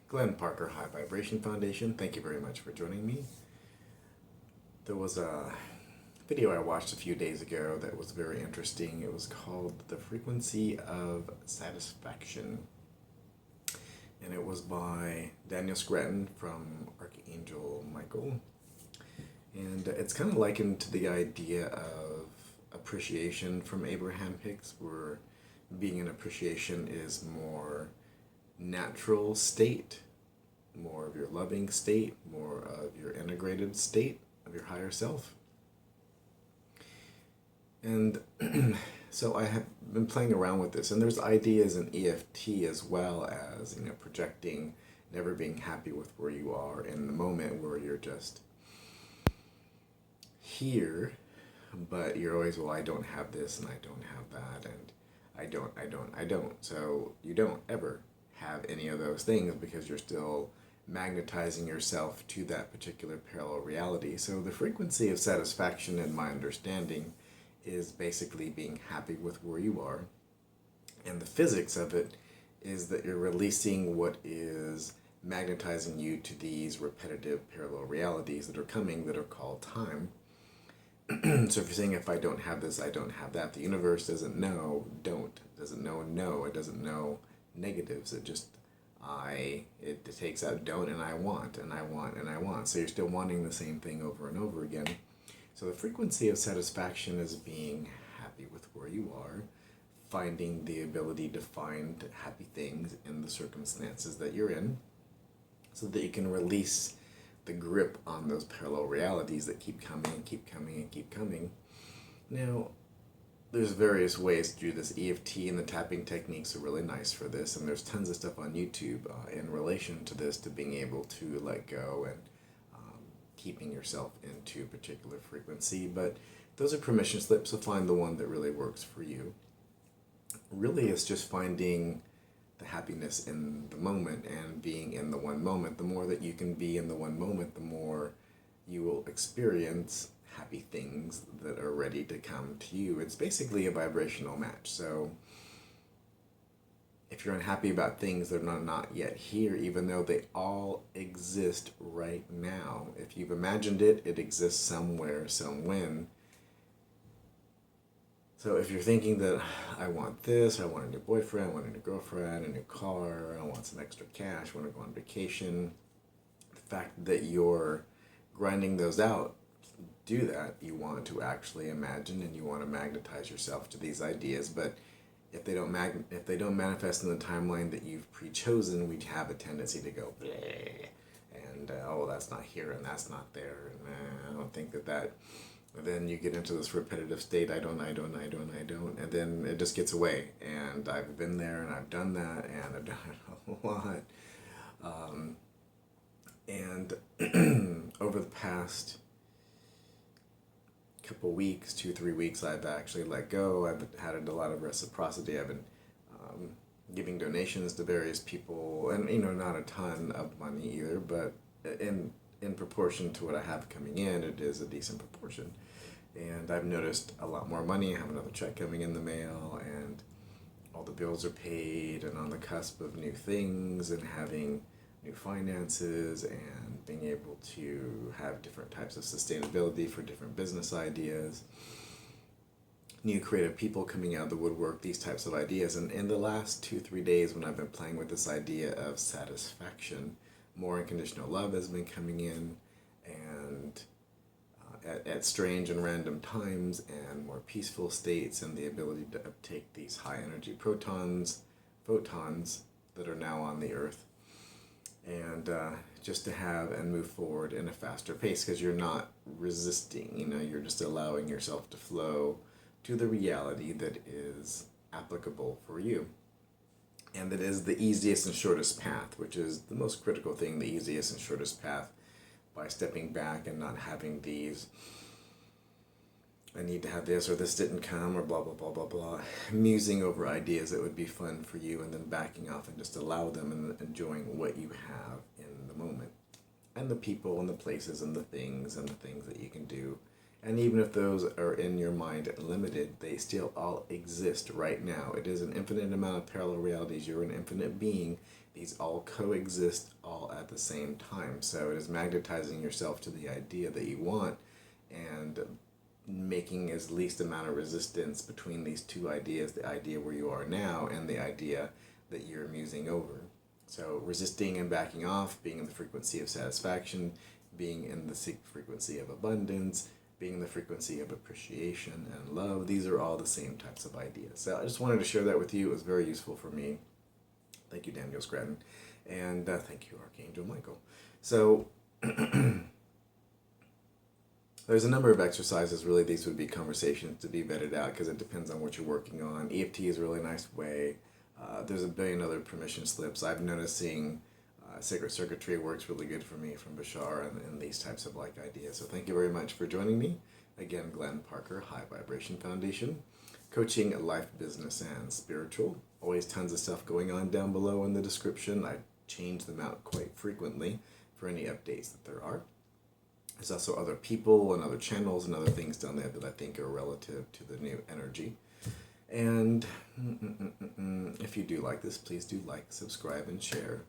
Glenn Parker, High Vibration Foundation. Thank you very much for joining me. There was a video I watched a few days ago that was very interesting. It was called The Frequency of Satisfaction. And it was by Daniel Scranton from Archangel Michael. And it's kind of likened to the idea of appreciation from Abraham-Hicks, where being in appreciation is more natural state, more of your loving state, more of your integrated state of your higher self. And so I have been playing around with this, and there's ideas in EFT as well as, projecting, never being happy with where you are in the moment, where you're just here, but you're always, well, I don't have this and I don't have that, and I don't. So you don't ever have any of those things because you're still magnetizing yourself to that particular parallel reality. So the frequency of satisfaction, in my understanding, is basically being happy with where you are. And the physics of it is that you're releasing what is magnetizing you to these repetitive parallel realities that are coming, that are called time. So if you're saying, if I don't have this, I don't have that, the universe doesn't know don't, doesn't know no, it doesn't know negatives, it just it takes out don't and I want and I want and I want. So you're still wanting the same thing over and over again. So the frequency of satisfaction is being happy with where you are, finding the ability to find happy things in the circumstances that you're in, so that you can release the grip on those parallel realities that keep coming and keep coming and keep coming. Now, there's various ways to do this. EFT and the tapping techniques are really nice for this, and there's tons of stuff on YouTube in relation to this, to being able to let go and keeping yourself into a particular frequency. But those are permission slips, so find the one that really works for you. Really, it's just finding the happiness in the moment and being in the one moment. The more that you can be in the one moment, the more you will experience happy things that are ready to come to you. It's basically a vibrational match. So if you're unhappy about things that are not yet here, even though they all exist right now, if you've imagined it, it exists somewhere, somewhen. So if you're thinking that I want this, I want a new boyfriend, I want a new girlfriend, a new car, I want some extra cash, I want to go on vacation, the fact that you're grinding those out, do that. You want to actually imagine and you want to magnetize yourself to these ideas. But if they don't manifest in the timeline that you've pre-chosen, we have a tendency to go bleh, and oh, that's not here and that's not there, and I don't think that. And then you get into this repetitive state, I don't, and then it just gets away. And I've been there and I've done that, and I've done it a lot. And over the past couple weeks, 2-3 weeks, I've actually let go. I've had a lot of reciprocity. I've been giving donations to various people, and not a ton of money either, but in proportion to what I have coming in, it is a decent proportion. And I've noticed a lot more money. I have another check coming in the mail, and all the bills are paid, and on the cusp of new things and having new finances and being able to have different types of sustainability for different business ideas, new creative people coming out of the woodwork, these types of ideas. And in the last 2-3 days, when I've been playing with this idea of satisfaction, more unconditional love has been coming in, and at strange and random times, and more peaceful states, and the ability to uptake these high energy photons that are now on the earth, and just to have and move forward in a faster pace, because you're not resisting, you're just allowing yourself to flow to the reality that is applicable for you. And that is the easiest and shortest path, which is the most critical thing, the easiest and shortest path, by stepping back and not having these, I need to have this, or this didn't come, or blah, blah, blah, blah, blah, musing over ideas that would be fun for you, and then backing off and just allow them and enjoying what you have in the moment, and the people and the places and the things that you can do And even if those are in your mind limited, they still all exist right now. It is an infinite amount of parallel realities. You're an infinite being. These all coexist all at the same time. So it is magnetizing yourself to the idea that you want and making as least amount of resistance between these two ideas, the idea where you are now and the idea that you're musing over. So resisting and backing off, being in the frequency of satisfaction, being in the frequency of abundance, being in the frequency of appreciation and love. These are all the same types of ideas. So I just wanted to share that with you. It was very useful for me. Thank you, Daniel Scranton. And thank you, Archangel Michael. So there's a number of exercises. Really, these would be conversations to be vetted out because it depends on what you're working on. EFT is a really nice way. There's a billion other permission slips. I'm noticing sacred circuitry works really good for me from Bashar and these types of like ideas. So thank you very much for joining me. Again, Glenn Parker, High Vibration Foundation. Coaching, life, business, and spiritual. Always tons of stuff going on down below in the description. I change them out quite frequently for any updates that there are. There's also other people and other channels and other things down there that I think are relative to the new energy. And if you do like this, please do like, subscribe, and share.